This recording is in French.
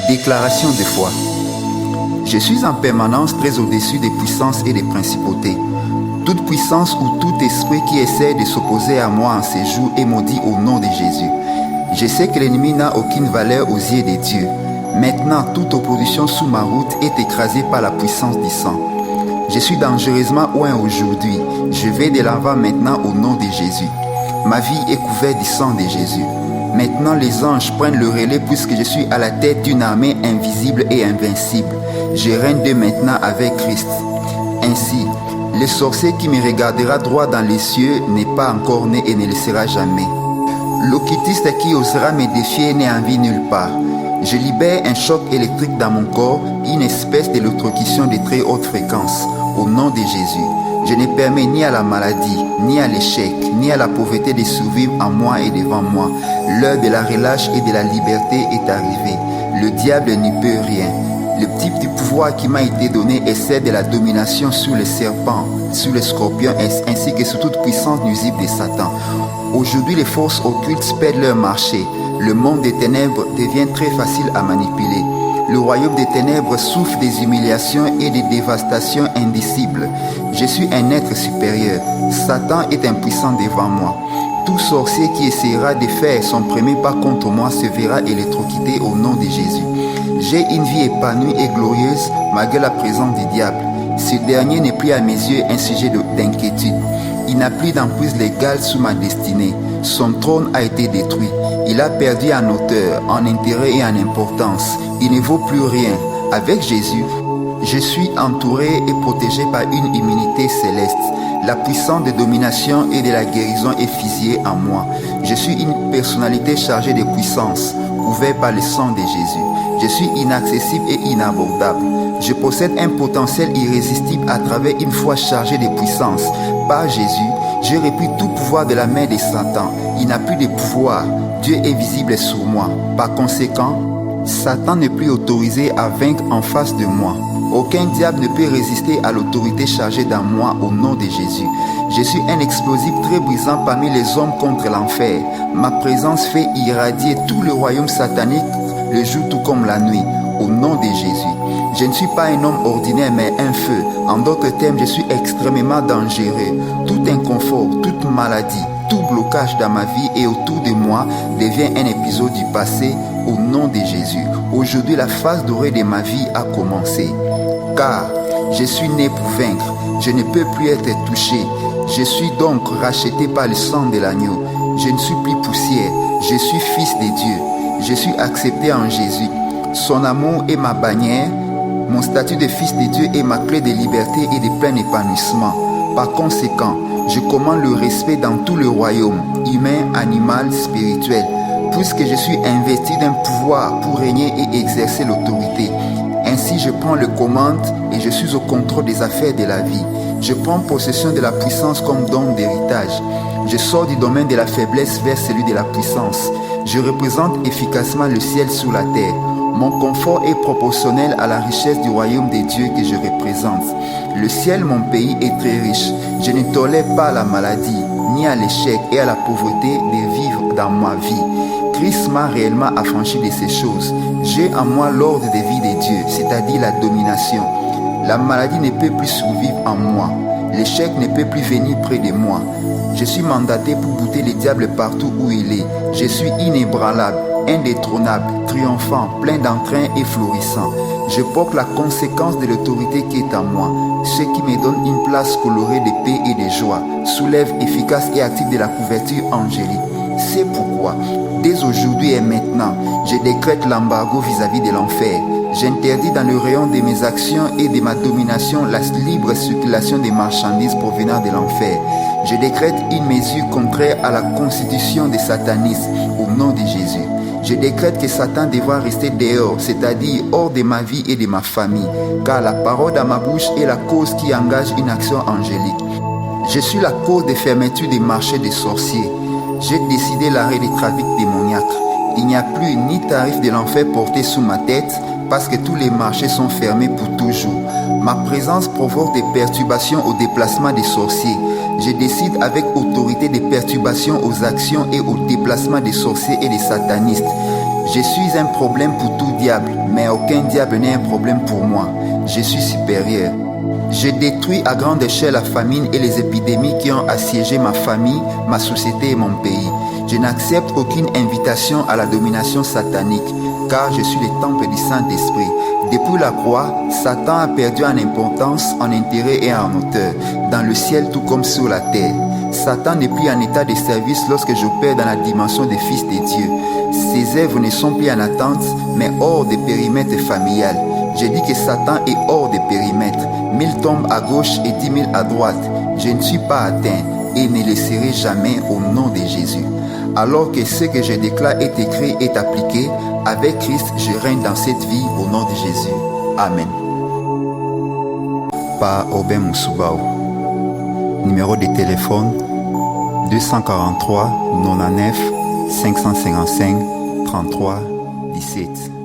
Déclaration de foi. Je suis en permanence très au-dessus des puissances et des principautés. Toute puissance ou tout esprit qui essaie de s'opposer à moi en ces jours est maudit au nom de Jésus. Je sais que l'ennemi n'a aucune valeur aux yeux de Dieu. Maintenant, toute opposition sous ma route est écrasée par la puissance du sang. Je suis dangereusement loin aujourd'hui. Je vais de l'avant maintenant au nom de Jésus. Ma vie est couverte du sang de Jésus. Maintenant les anges prennent le relais puisque je suis à la tête d'une armée invisible et invincible. Je règne dès maintenant avec Christ. Ainsi, le sorcier qui me regardera droit dans les cieux n'est pas encore né et ne le sera jamais. L'occultiste qui osera me défier n'est en vie nulle part. Je libère un choc électrique dans mon corps, une espèce d'électrocution de très haute fréquence, au nom de Jésus. Je ne permets ni à la maladie, ni à l'échec, ni à la pauvreté de survivre en moi et devant moi. L'heure de la relâche et de la liberté est arrivée. Le diable n'y peut rien. Le type de pouvoir qui m'a été donné est celle de la domination sur les serpents, sur les scorpions ainsi que sur toute puissance nuisible de Satan. Aujourd'hui, les forces occultes perdent leur marché. Le monde des ténèbres devient très facile à manipuler. Le royaume des ténèbres souffre des humiliations et des dévastations indicibles. Je suis un être supérieur. Satan est impuissant devant moi. Tout sorcier qui essaiera de faire son premier pas contre moi se verra électrocuté au nom de Jésus. J'ai une vie épanouie et glorieuse malgré la présence du diable. Ce dernier n'est plus à mes yeux un sujet d'inquiétude. Il n'a plus d'emprise légale sous ma destinée. Son trône a été détruit. Il a perdu en hauteur, en intérêt et en importance. Il ne vaut plus rien. Avec Jésus, je suis entouré et protégé par une immunité céleste. La puissance de domination et de la guérison est fusée en moi. Je suis une personnalité chargée de puissance, couverte par le sang de Jésus. Je suis inaccessible et inabordable. Je possède un potentiel irrésistible à travers une foi chargée de puissance. Par Jésus, j'ai repris tout pouvoir de la main de Satan. Il n'a plus de pouvoir. Dieu est visible sur moi. Par conséquent, Satan n'est plus autorisé à vaincre en face de moi. Aucun diable ne peut résister à l'autorité chargée dans moi au nom de Jésus. Je suis un explosif très brisant parmi les hommes contre l'enfer. Ma présence fait irradier tout le royaume satanique le jour tout comme la nuit, au nom de Jésus. Je ne suis pas un homme ordinaire mais un feu. En d'autres termes, je suis extrêmement dangereux. Tout inconfort, toute maladie, tout blocage dans ma vie et autour de moi devient un épisode du passé au nom de Jésus. Aujourd'hui, la phase dorée de ma vie a commencé. Car je suis né pour vaincre. Je ne peux plus être touché. Je suis donc racheté par le sang de l'agneau. Je ne suis plus poussière. Je suis fils de Dieu. Je suis accepté en Jésus. Son amour est ma bannière. Mon statut de fils de Dieu est ma clé de liberté et de plein épanouissement. Par conséquent, je commande le respect dans tout le royaume, humain, animal, spirituel, puisque je suis investi d'un pouvoir pour régner et exercer l'autorité. Ainsi, je prends le commande et je suis au contrôle des affaires de la vie. Je prends possession de la puissance comme don d'héritage. Je sors du domaine de la faiblesse vers celui de la puissance. Je représente efficacement le ciel sous la terre. Mon confort est proportionnel à la richesse du royaume de Dieu que je représente. Le ciel, mon pays, est très riche. Je ne tolère pas la maladie, ni à l'échec et à la pauvreté de vivre dans ma vie. Christ m'a réellement affranchi de ces choses. J'ai en moi l'ordre de vie de Dieu, c'est-à-dire la domination. La maladie ne peut plus survivre en moi. L'échec ne peut plus venir près de moi. Je suis mandaté pour bouter le diable partout où il est. Je suis inébranlable, indétrônable, triomphant, plein d'entrain et florissant. Je porte la conséquence de l'autorité qui est en moi. Ce qui me donne une place colorée de paix et de joie, soulève efficace et active de la couverture angélique. C'est pourquoi, dès aujourd'hui et maintenant, je décrète l'embargo vis-à-vis de l'enfer. J'interdis dans le rayon de mes actions et de ma domination la libre circulation des marchandises provenant de l'enfer. Je décrète une mesure contraire à la constitution des satanistes au nom de Jésus. Je décrète que Satan devra rester dehors, c'est-à-dire hors de ma vie et de ma famille, car la parole dans ma bouche est la cause qui engage une action angélique. Je suis la cause des fermetures des marchés des sorciers. J'ai décidé l'arrêt des trafics démoniaques. Il n'y a plus ni tarif de l'enfer porté sous ma tête, parce que tous les marchés sont fermés pour toujours. Ma présence provoque des perturbations au déplacement des sorciers. Je décide avec autorité des perturbations aux actions et au déplacement des sorciers et des satanistes. Je suis un problème pour tout diable, mais aucun diable n'est un problème pour moi. Je suis supérieur. Je détruis à grande échelle la famine et les épidémies qui ont assiégé ma famille, ma société et mon pays. Je n'accepte aucune invitation à la domination satanique, car je suis le temple du Saint-Esprit. Depuis la croix, Satan a perdu en importance, en intérêt et en hauteur, dans le ciel tout comme sur la terre. Satan n'est plus en état de service lorsque j'opère dans la dimension des fils de Dieu. Ses œuvres ne sont plus en attente, mais hors des périmètres familial. Je dis que Satan est hors des périmètres. 1000 tombent à gauche et 10 000 à droite. Je ne suis pas atteint et ne le serai jamais au nom de Jésus. Alors que ce que je déclare est écrit et appliqué, avec Christ je règne dans cette vie au nom de Jésus. Amen. Par Aubin Moussoubaou. Numéro de téléphone 243 99 555 33 17.